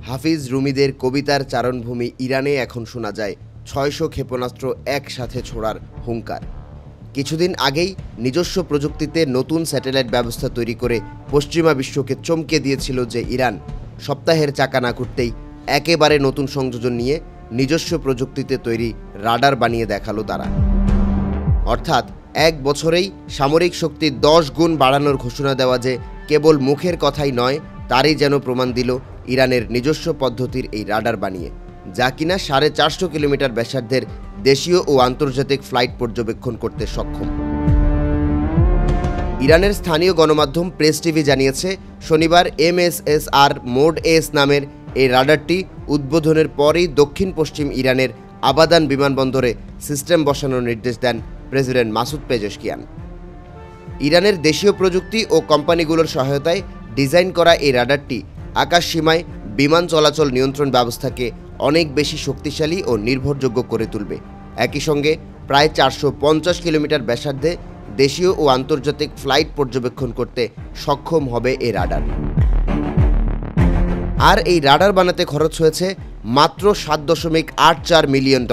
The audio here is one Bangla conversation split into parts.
হাফিজ রুমিদের কবিতার চারণভূমি ইরানে এখন শোনা যায় ৬০০ ক্ষেপণাস্ত্র একসাথে ছোড়ার হুঙ্কার। কিছুদিন আগেই নিজস্ব প্রযুক্তিতে নতুন স্যাটেলাইট ব্যবস্থা তৈরি করে পশ্চিমা বিশ্বকে চমকে দিয়েছিল যে ইরান সপ্তাহের চাকা না করতেই একেবারে নতুন সংযোজন নিয়ে নিজস্ব প্রযুক্তিতে তৈরি রাডার বানিয়ে দেখালো তারা। অর্থাৎ এক বছরেই সামরিক শক্তি ১০ গুণ বাড়ানোর ঘোষণা দেওয়া যে কেবল মুখের কথাই নয়, তারই যেন প্রমাণ দিল ইরানের নিজস্ব পদ্ধতির এই রাডার বানিয়ে, যা কিনা ৪৫০ কিলোমিটার ব্যাসার্ধের দেশীয় ও আন্তর্জাতিক ফ্লাইট পর্যবেক্ষণ করতে সক্ষম। ইরানের স্থানীয় গণমাধ্যম প্রেস টিভি জানিয়েছে, শনিবার MSSR মোড এস নামের এই রাডারটি উদ্বোধনের পরই দক্ষিণ পশ্চিম ইরানের আবাদান বিমানবন্দরে সিস্টেম বসানোর নির্দেশ দেন প্রেসিডেন্ট মাসুদ পেজেশকিয়ান। ইরানের দেশীয় প্রযুক্তি ও কোম্পানিগুলোর সহায়তায় ডিজাইন করা এই রাডারটি আকাশ সীমায় বিমান চলাচল নিয়ন্ত্রণ ব্যবস্থাকে অনেক বেশি শক্তিশালী ও নির্ভরযোগ্য করে তুলবে। একই সঙ্গে প্রায় ৪৫০ কিলোমিটার ব্যাসার্ধে দেশীয় ও আন্তর্জাতিক ফ্লাইট পর্যবেক্ষণ করতে সক্ষম হবে এই রাডার। আর এই রাডার বানাতে খরচ হয়েছে মাত্র $৭.৮৪ মিলিয়ন,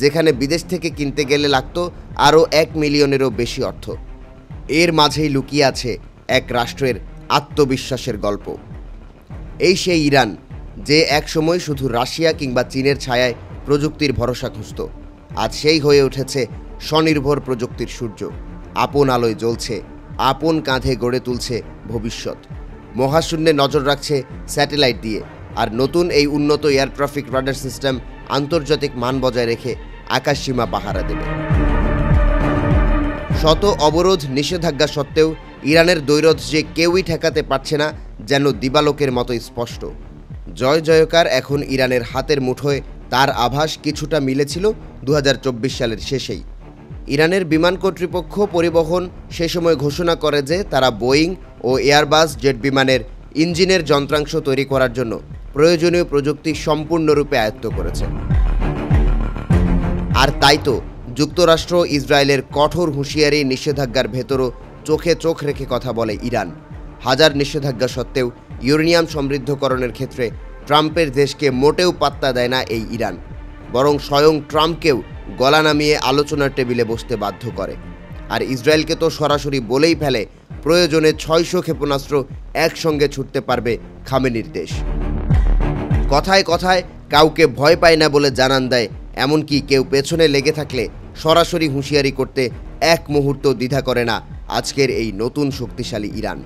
যেখানে বিদেশ থেকে কিনতে গেলে লাগত আরও ১ মিলিয়নেরও বেশি অর্থ। এর মাঝেই লুকিয়ে আছে এক রাষ্ট্রের আত্মবিশ্বাসের গল্প। এই সেই ইরান যে একসময় শুধু রাশিয়া কিংবা চীনের ছায়ায় প্রযুক্তির ভরসা খুঁজত, আজ সেই হয়ে উঠেছে স্বনির্ভর প্রযুক্তির সূর্য। আপন আলোয় জ্বলছে, আপন কাঁধে গড়ে তুলছে ভবিষ্যৎ। মহাশূন্যে নজর রাখছে স্যাটেলাইট দিয়ে, আর নতুন এই উন্নত এয়ার ট্রাফিক রাডার সিস্টেম আন্তর্জাতিক মান বজায় রেখে আকাশসীমা পাহারা দেবে। শত অবরোধ নিষেধাজ্ঞা সত্ত্বেও ইরানের দ্বৈরথ যে কেউই ঠেকাতে পারছে না, যেন দিবালোকের মতোই স্পষ্ট। জয় জয়কার এখন ইরানের হাতের মুঠোয়, তার আভাস কিছুটা মিলেছিল ২০২৪ সালের শেষেই। ইরানের বিমান কর্তৃপক্ষ পরিবহন সে সময় ঘোষণা করে যে তারা বোয়িং ও এয়ারবাস জেট বিমানের ইঞ্জিনের যন্ত্রাংশ তৈরি করার জন্য প্রয়োজনীয় প্রযুক্তি সম্পূর্ণরূপে আয়ত্ত করেছে। আর তাই তো যুক্তরাষ্ট্র ইসরায়েলের কঠোর হুঁশিয়ারি নিষেধাজ্ঞার ভেতরও চোখে চোখ রেখে কথা বলে ইরান। হাজার নিষেধাজ্ঞা সত্ত্বেও ইউরেনিয়াম সমৃদ্ধকরণের ক্ষেত্রে ট্রাম্পের দেশকে মোটেও পাত্তা দেয় না এই ইরান, বরং স্বয়ং ট্রাম্পকেও গলা নামিয়ে আলোচনার টেবিলে বসতে বাধ্য করে। আর ইসরায়েলকে তো সরাসরি বলেই ফেলে প্রয়োজনে ৬০০ ক্ষেপণাস্ত্র একসঙ্গে ছুটতে পারবে খামেনির দেশ। কথায় কথায় কাউকে ভয় পায় না বলে জানান দেয়, এমনকি কেউ পেছনে লেগে থাকলে সরাসরি হুঁশিয়ারি করতে এক মুহূর্ত দ্বিধা করে না আজকের এই নতুন শক্তিশালী ইরান।